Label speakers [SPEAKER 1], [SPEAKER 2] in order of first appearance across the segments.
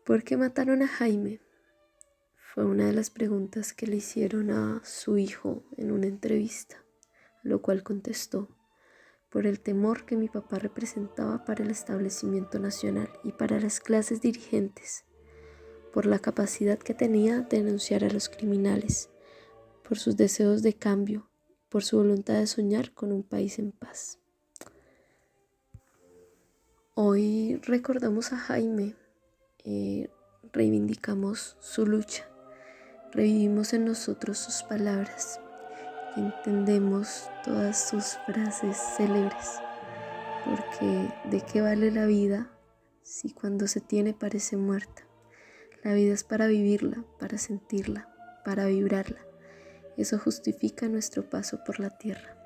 [SPEAKER 1] ¿Por qué mataron a Jaime? Fue una de las preguntas que le hicieron a su hijo en una entrevista, lo cual contestó: por el temor que mi papá representaba para el establecimiento nacional y para las clases dirigentes, por la capacidad que tenía de denunciar a los criminales, por sus deseos de cambio, por su voluntad de soñar con un país en paz. Hoy recordamos a Jaime, reivindicamos su lucha, revivimos en nosotros sus palabras, entendemos todas sus frases célebres, porque ¿de qué vale la vida si cuando se tiene parece muerta? La vida es para vivirla, para sentirla, para vibrarla. Eso justifica nuestro paso por la tierra.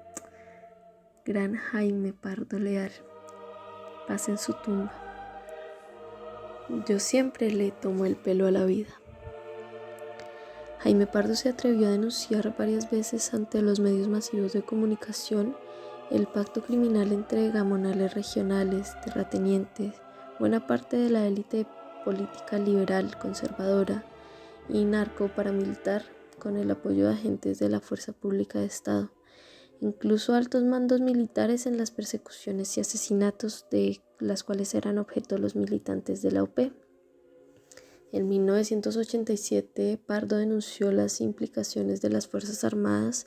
[SPEAKER 1] Gran Jaime Pardo Leal, paz en su tumba. Yo siempre le tomo el pelo a la vida. Jaime Pardo se atrevió a denunciar varias veces ante los medios masivos de comunicación el pacto criminal entre gamonales regionales, terratenientes, buena parte de la élite política liberal, conservadora y narco-paramilitar, con el apoyo de agentes de la Fuerza Pública de Estado, incluso altos mandos militares en las persecuciones y asesinatos de las cuales eran objeto los militantes de la UP. En 1987, Pardo denunció las implicaciones de las Fuerzas Armadas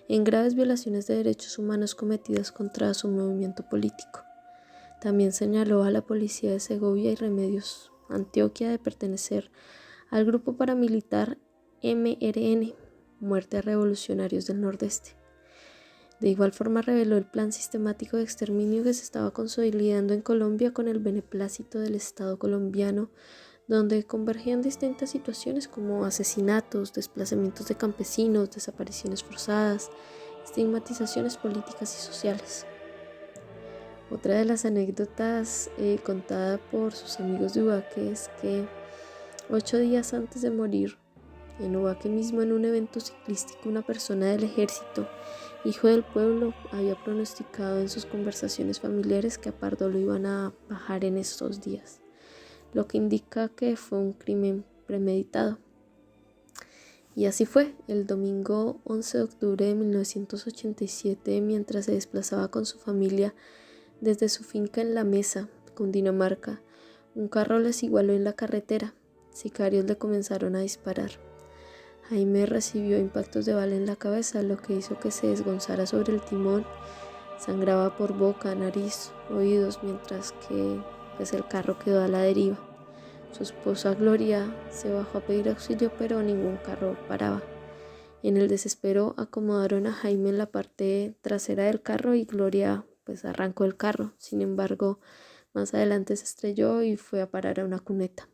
[SPEAKER 1] en graves violaciones de derechos humanos cometidas contra su movimiento político. También señaló a la policía de Segovia y Remedios, Antioquia, de pertenecer al grupo paramilitar MRN, Muerte a Revolucionarios del Nordeste. De igual forma reveló el plan sistemático de exterminio que se estaba consolidando en Colombia con el beneplácito del Estado colombiano, donde convergían distintas situaciones como asesinatos, desplazamientos de campesinos, desapariciones forzadas, estigmatizaciones políticas y sociales. Otra de las anécdotas contada por sus amigos de Ubaque es que 8 días antes de morir, en Ubaque mismo, en un evento ciclístico, una persona del ejército, hijo del pueblo, había pronosticado en sus conversaciones familiares que a Pardo lo iban a bajar en estos días, lo que indica que fue un crimen premeditado. Y así fue. El domingo 11 de octubre de 1987, mientras se desplazaba con su familia desde su finca en La Mesa, Cundinamarca, un carro les igualó en la carretera. Sicarios le comenzaron a disparar. Jaime recibió impactos de bala en la cabeza, lo que hizo que se desgonzara sobre el timón. Sangraba por boca, nariz, oídos, mientras que el carro quedó a la deriva. Su esposa Gloria se bajó a pedir auxilio, pero ningún carro paraba. En el desespero acomodaron a Jaime en la parte trasera del carro y Gloria arrancó el carro. Sin embargo, más adelante se estrelló y fue a parar a una cuneta.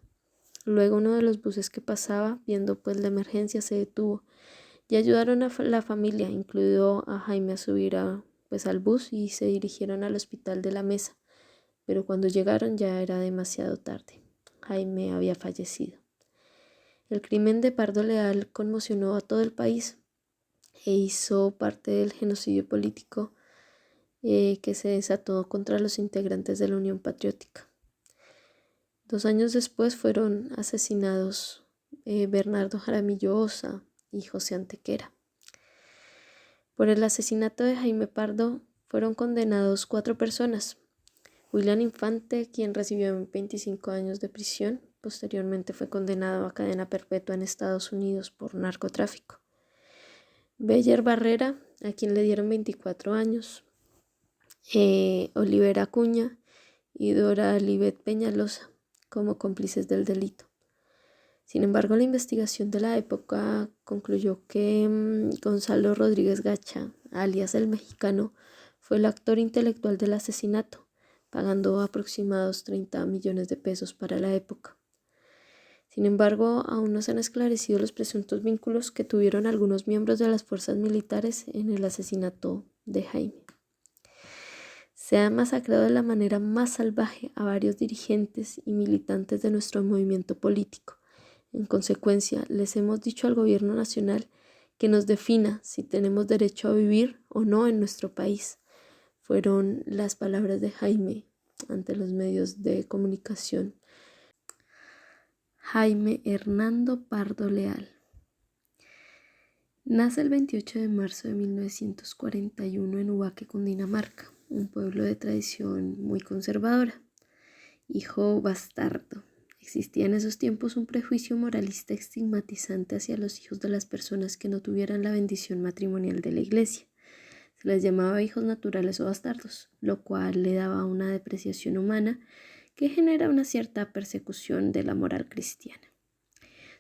[SPEAKER 1] Luego uno de los buses que pasaba, viendo la emergencia, se detuvo y ayudaron a la familia, incluido a Jaime, a subir al bus y se dirigieron al hospital de La Mesa. Pero cuando llegaron ya era demasiado tarde. Jaime había fallecido. El crimen de Pardo Leal conmocionó a todo el país e hizo parte del genocidio político que se desató contra los integrantes de la Unión Patriótica. 2 años después fueron asesinados Bernardo Jaramillo Ossa y José Antequera. Por el asesinato de Jaime Pardo fueron condenados 4 personas. William Infante, quien recibió 25 años de prisión, posteriormente fue condenado a cadena perpetua en Estados Unidos por narcotráfico. Beyer Barrera, a quien le dieron 24 años. Oliver Acuña y Dora Livet Peñalosa como cómplices del delito. Sin embargo, la investigación de la época concluyó que Gonzalo Rodríguez Gacha, alias el Mexicano, fue el actor intelectual del asesinato, pagando aproximados 30 millones de pesos para la época. Sin embargo, aún no se han esclarecido los presuntos vínculos que tuvieron algunos miembros de las fuerzas militares en el asesinato de Jaime. Se ha masacrado de la manera más salvaje a varios dirigentes y militantes de nuestro movimiento político. En consecuencia, les hemos dicho al gobierno nacional que nos defina si tenemos derecho a vivir o no en nuestro país. Fueron las palabras de Jaime ante los medios de comunicación. Jaime Hernando Pardo Leal. Nace el 28 de marzo de 1941 en Ubaque, Cundinamarca, un pueblo de tradición muy conservadora. Hijo bastardo. Existía en esos tiempos un prejuicio moralista estigmatizante hacia los hijos de las personas que no tuvieran la bendición matrimonial de la iglesia. Se les llamaba hijos naturales o bastardos, lo cual le daba una depreciación humana que genera una cierta persecución de la moral cristiana.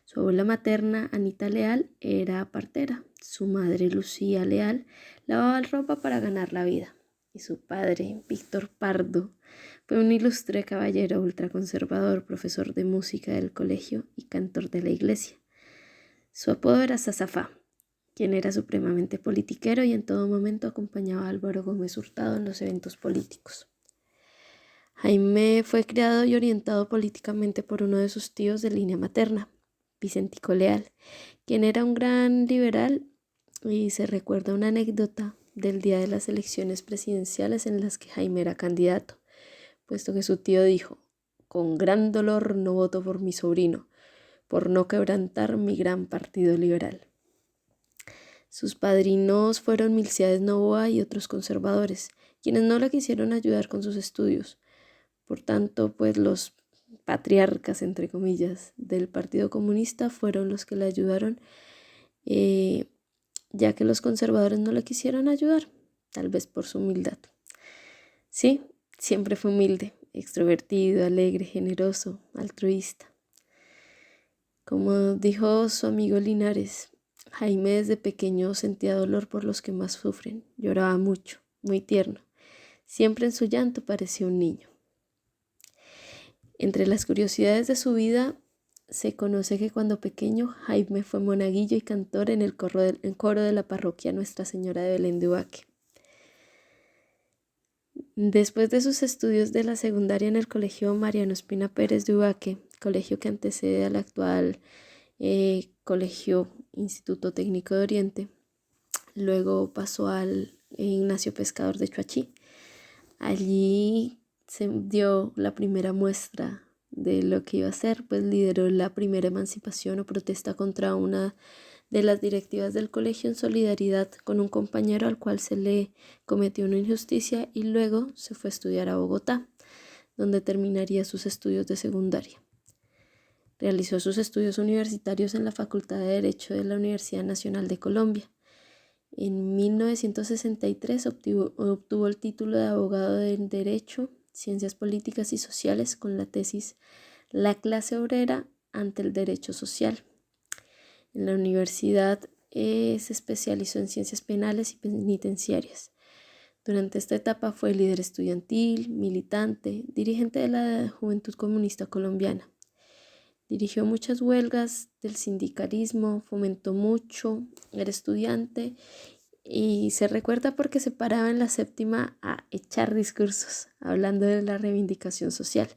[SPEAKER 1] Su abuela materna, Anita Leal, era partera. Su madre, Lucía Leal, lavaba ropa para ganar la vida. Y su padre, Víctor Pardo, fue un ilustre caballero ultraconservador, profesor de música del colegio y cantor de la iglesia. Su apodo era Sasafá, quien era supremamente politiquero y en todo momento acompañaba a Álvaro Gómez Hurtado en los eventos políticos. Jaime fue criado y orientado políticamente por uno de sus tíos de línea materna, Vicentico Leal, quien era un gran liberal, y se recuerda una anécdota del día de las elecciones presidenciales en las que Jaime era candidato, puesto que su tío dijo: «Con gran dolor no voto por mi sobrino, por no quebrantar mi gran partido liberal». Sus padrinos fueron Milcíades Novoa y otros conservadores, quienes no le quisieron ayudar con sus estudios. Por tanto, pues los patriarcas, entre comillas, del Partido Comunista fueron los que le ayudaron, ya que los conservadores no le quisieron ayudar, tal vez por su humildad. Sí, siempre fue humilde, extrovertido, alegre, generoso, altruista. Como dijo su amigo Linares, Jaime desde pequeño sentía dolor por los que más sufren, lloraba mucho, muy tierno. Siempre en su llanto parecía un niño. Entre las curiosidades de su vida, se conoce que cuando pequeño Jaime fue monaguillo y cantor en el coro de la parroquia Nuestra Señora de Belén de Ubaque. Después de sus estudios de la secundaria en el Colegio Mariano Espina Pérez de Ubaque, colegio que antecede al actual Colegio Instituto Técnico de Oriente, luego pasó al Ignacio Pescador de Chuachi. Allí se dio la primera muestra de lo que iba a ser, pues lideró la primera emancipación o protesta contra una de las directivas del colegio en solidaridad con un compañero al cual se le cometió una injusticia, y luego se fue a estudiar a Bogotá, donde terminaría sus estudios de secundaria. Realizó sus estudios universitarios en la Facultad de Derecho de la Universidad Nacional de Colombia. En 1963 obtuvo el título de abogado en Derecho, Ciencias Políticas y Sociales con la tesis La clase obrera ante el derecho social. En la universidad se especializó en ciencias penales y penitenciarias. Durante esta etapa fue líder estudiantil, militante, dirigente de la Juventud Comunista Colombiana. Dirigió muchas huelgas del sindicalismo, fomentó mucho, era estudiante y se recuerda porque se paraba en la séptima a echar discursos hablando de la reivindicación social.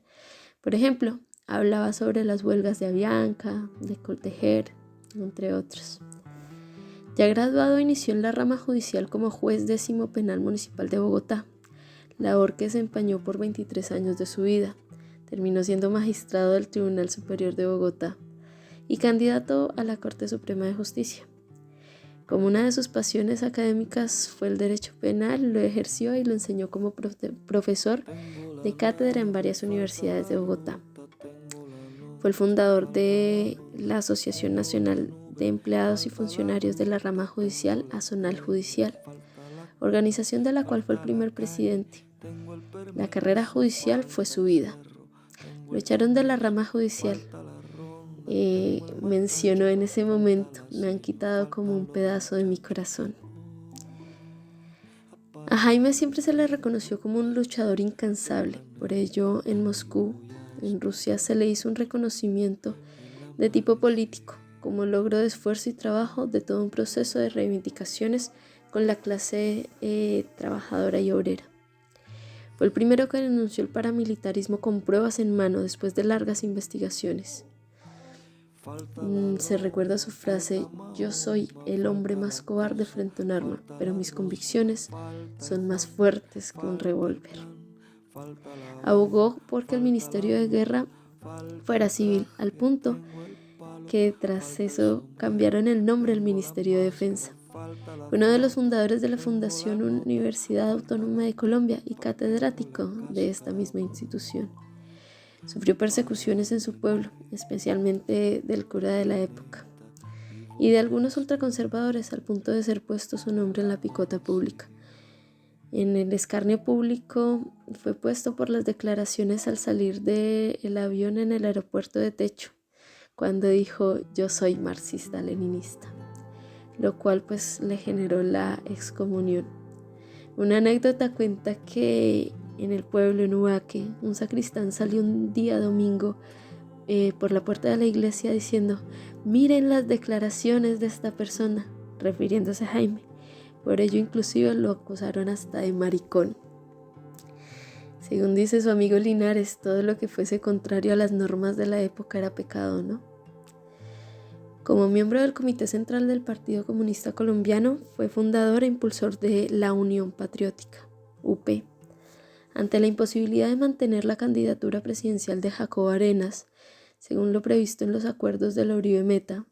[SPEAKER 1] Por ejemplo, hablaba sobre las huelgas de Avianca, de Coltejer, entre otros. Ya graduado, inició en la rama judicial como juez 10º penal municipal de Bogotá, labor que desempeñó por 23 años de su vida. Terminó siendo magistrado del Tribunal Superior de Bogotá y candidato a la Corte Suprema de Justicia. Como una de sus pasiones académicas fue el derecho penal, lo ejerció y lo enseñó como profesor de cátedra en varias universidades de Bogotá. Fue el fundador de la Asociación Nacional de Empleados y Funcionarios de la Rama Judicial, Asonal Judicial, organización de la cual fue el primer presidente. La carrera judicial fue su vida. Lo echaron de la rama judicial. Mencionó en ese momento: me han quitado como un pedazo de mi corazón. A Jaime siempre se le reconoció como un luchador incansable. Por ello, en Moscú, en Rusia, se le hizo un reconocimiento de tipo político, como logro de esfuerzo y trabajo de todo un proceso de reivindicaciones con la clase trabajadora y obrera. Fue el primero que denunció el paramilitarismo con pruebas en mano después de largas investigaciones. Se recuerda su frase: yo soy el hombre más cobarde frente a un arma, pero mis convicciones son más fuertes que un revólver. Abogó porque el Ministerio de Guerra fuera civil, al punto que tras eso cambiaron el nombre al Ministerio de Defensa. Fue uno de los fundadores de la Fundación Universidad Autónoma de Colombia y catedrático de esta misma institución. Sufrió persecuciones en su pueblo, especialmente del cura de la época, y de algunos ultraconservadores, al punto de ser puesto su nombre en la picota pública. En el escarnio público fue puesto por las declaraciones al salir del avión en el aeropuerto de Techo, cuando dijo: yo soy marxista-leninista, lo cual pues le generó la excomunión. Una anécdota cuenta que en el pueblo, en Ubaque, un sacristán salió un día domingo por la puerta de la iglesia diciendo: miren las declaraciones de esta persona, refiriéndose a Jaime. Por ello inclusive lo acusaron hasta de maricón. Según dice su amigo Linares, todo lo que fuese contrario a las normas de la época era pecado, ¿no? Como miembro del Comité Central del Partido Comunista Colombiano, fue fundador e impulsor de la Unión Patriótica, UP. Ante la imposibilidad de mantener la candidatura presidencial de Jacobo Arenas, según lo previsto en los acuerdos de la Uribe-Meta,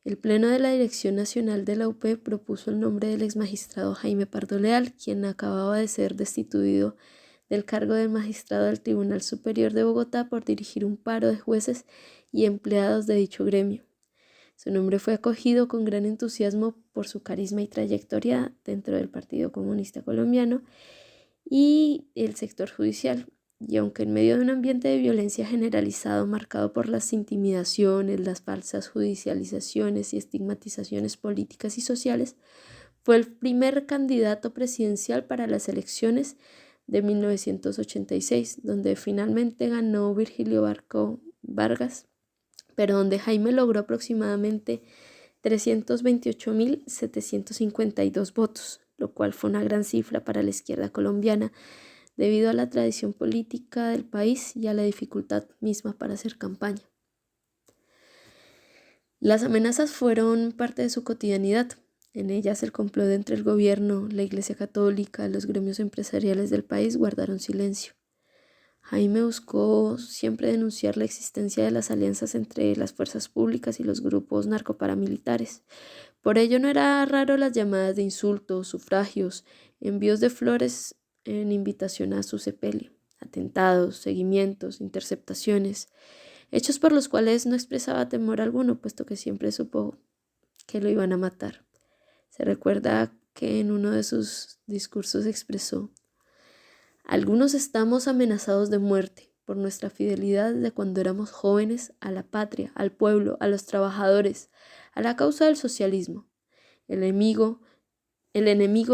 [SPEAKER 1] el Pleno de la Dirección Nacional de la UP propuso el nombre del exmagistrado Jaime Pardo Leal, quien acababa de ser destituido del cargo de magistrado del Tribunal Superior de Bogotá por dirigir un paro de jueces y empleados de dicho gremio. Su nombre fue acogido con gran entusiasmo por su carisma y trayectoria dentro del Partido Comunista Colombiano y el sector judicial. Y aunque en medio de un ambiente de violencia generalizado marcado por las intimidaciones, las falsas judicializaciones y estigmatizaciones políticas y sociales, fue el primer candidato presidencial para las elecciones de 1986, donde finalmente ganó Virgilio Barco Vargas, pero donde Jaime logró aproximadamente 328.752 votos, lo cual fue una gran cifra para la izquierda colombiana, debido a la tradición política del país y a la dificultad misma para hacer campaña. Las amenazas fueron parte de su cotidianidad. En ellas el complot entre el gobierno, la Iglesia Católica, los gremios empresariales del país guardaron silencio. Jaime buscó siempre denunciar la existencia de las alianzas entre las fuerzas públicas y los grupos narcoparamilitares. Por ello no era raro las llamadas de insultos, sufragios, envíos de flores en invitación a su sepelio, atentados, seguimientos, interceptaciones, hechos por los cuales no expresaba temor alguno, puesto que siempre supo que lo iban a matar. Se recuerda que en uno de sus discursos expresó: algunos estamos amenazados de muerte por nuestra fidelidad desde cuando éramos jóvenes a la patria, al pueblo, a los trabajadores, a la causa del socialismo. El enemigo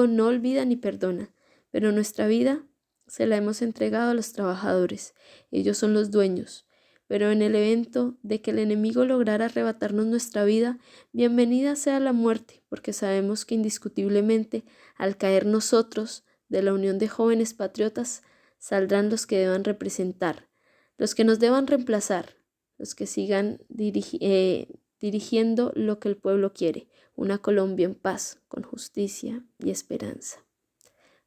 [SPEAKER 1] no olvida ni perdona, pero nuestra vida se la hemos entregado a los trabajadores. Ellos son los dueños. Pero en el evento de que el enemigo lograra arrebatarnos nuestra vida, bienvenida sea la muerte, porque sabemos que indiscutiblemente, al caer nosotros de la unión de jóvenes patriotas, saldrán los que deban representar, los que nos deban reemplazar, los que sigan dirigiendo lo que el pueblo quiere, una Colombia en paz, con justicia y esperanza.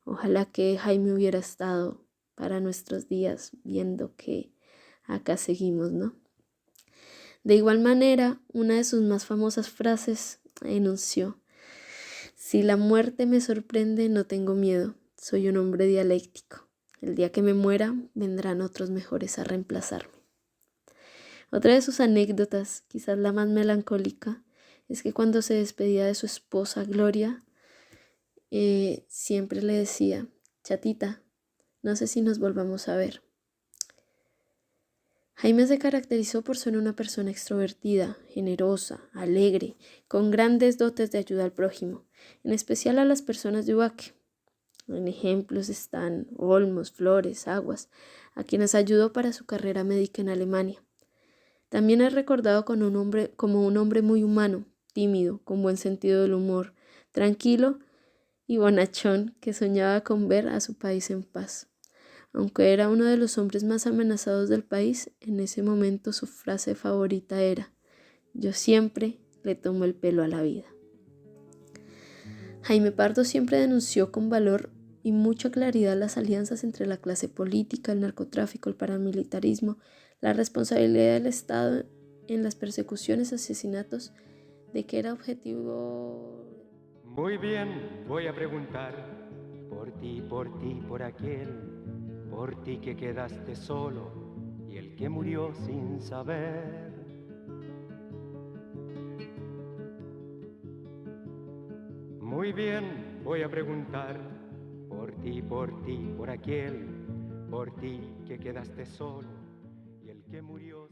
[SPEAKER 1] Ojalá que Jaime hubiera estado para nuestros días, viendo que acá seguimos, ¿no? De igual manera, una de sus más famosas frases enunció: si la muerte me sorprende, no tengo miedo, soy un hombre dialéctico. El día que me muera, vendrán otros mejores a reemplazarme. Otra de sus anécdotas, quizás la más melancólica, es que cuando se despedía de su esposa Gloria, siempre le decía: chatita, no sé si nos volvamos a ver. Jaime se caracterizó por ser una persona extrovertida, generosa, alegre, con grandes dotes de ayuda al prójimo, en especial a las personas de Ubaque. En ejemplos están Olmos, Flores, Aguas, a quienes ayudó para su carrera médica en Alemania. También es recordado como un hombre muy humano, tímido, con buen sentido del humor, tranquilo y bonachón, que soñaba con ver a su país en paz. Aunque era uno de los hombres más amenazados del país, en ese momento su frase favorita era: yo siempre le tomo el pelo a la vida. Jaime Pardo siempre denunció con valor y mucha claridad las alianzas entre la clase política, el narcotráfico, el paramilitarismo, La responsabilidad del Estado en las persecuciones, asesinatos, de que era objetivo.
[SPEAKER 2] Muy bien, voy a preguntar por ti, por aquel, por ti que quedaste solo y el que murió sin saber. Muy bien, voy a preguntar por ti, por aquel, por ti que quedaste solo y el que murió